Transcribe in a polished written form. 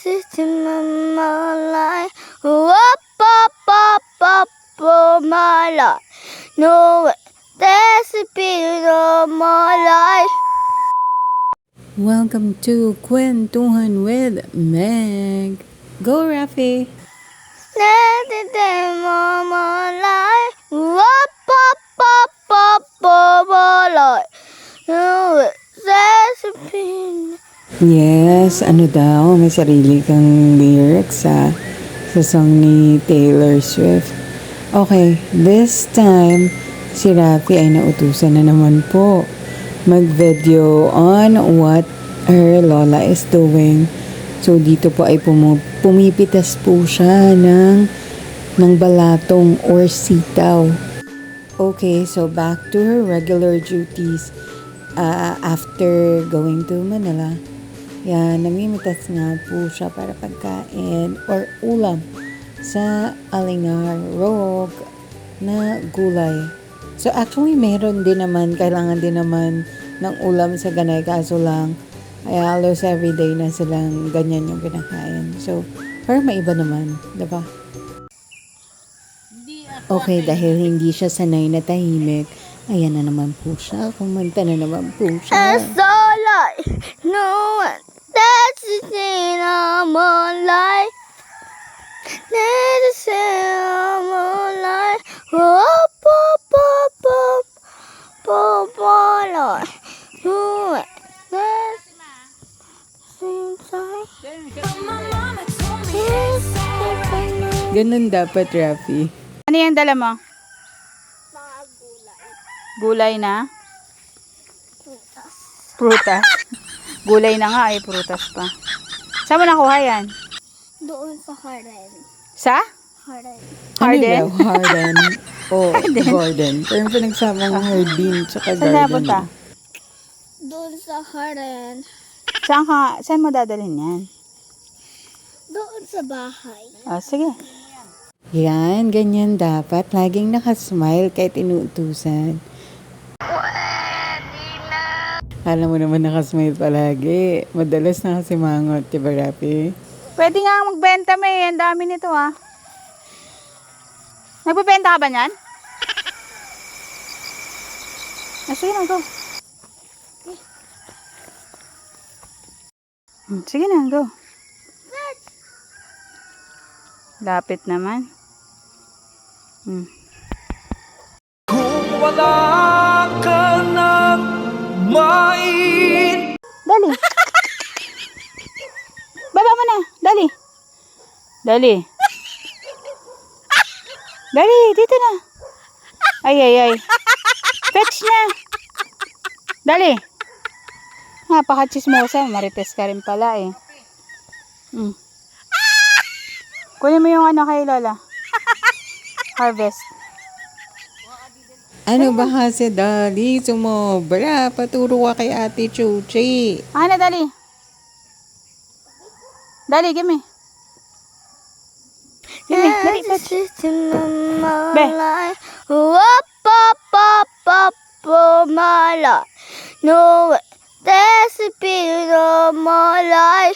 system of my life. Up, oh my life. No, that's the beat of my life. Welcome to Kwentuhan with Meg. Go, Rafi. That's the day of my life. Up, oh my life. No, that's the beat. Yes, ano daw, may sarili kang lyrics sa song ni Taylor Swift. Okay, this time, si Rafi ay nautusan na naman po mag-video on what her lola is doing. So, dito po ay pumipitas po siya ng balatong or sitaw. Okay, so back to her regular duties after going to Manila. Yan, namimitas nga po siya para pagkain or ulam sa Alingarog na gulay. So actually, meron din naman, kailangan din naman ng ulam sa Ganay, kaso lang, ay halos everyday na silang ganyan yung pinakain. So, pero maiba naman, diba? Okay, dahil hindi siya sanay na tahimik, ayan na naman po siya, kumanta na naman po siya. That's all I know. That's the thing of my life. That's the thing of my life. My life. No, that's Ganun dapat, Rafi. Ano yung dala mo? mga gulay. Gulay na? Prutas. Prutas. Gulay na nga ay prutas pa. Saan mo nakuha yan? Doon sa Harden. Sa? Harden. Harden? Ano daw? Harden. O garden. Pero yung pinagsama ng hardin tsaka Saan garden. napunta? Doon sa Harden. Saan mo dadalhin yan? Doon sa bahay. Oh, sige. Yan, ganyan dapat. Laging nakasmile kahit inuutusan. Alam mo naman nakasmile palagi. Madalas nakasimangot, diba, Rafi? Pwede nga magbenta may. Ang dami nito ah. Nagbebenta ka ba niyan? Sige na, go. Sige na, go. Lapit naman. Kung wala ka nang main. Dali. Baba mo na. Dali. Dali. Dali, dito na. Ay. Fetch na. Dali. Napaka-chismosa. Marites ka rin pala eh. Kunin mo yung ano kay Lola. Harvest. Ano ba kasi, Dali? Sumobra. Paturo ka kay Ate Chuchi. Ano, dali. Dali, gimme. Gimme, dali, That's the fetch. system of my Be. life. Up, oh my life. No, that's the beat of my life.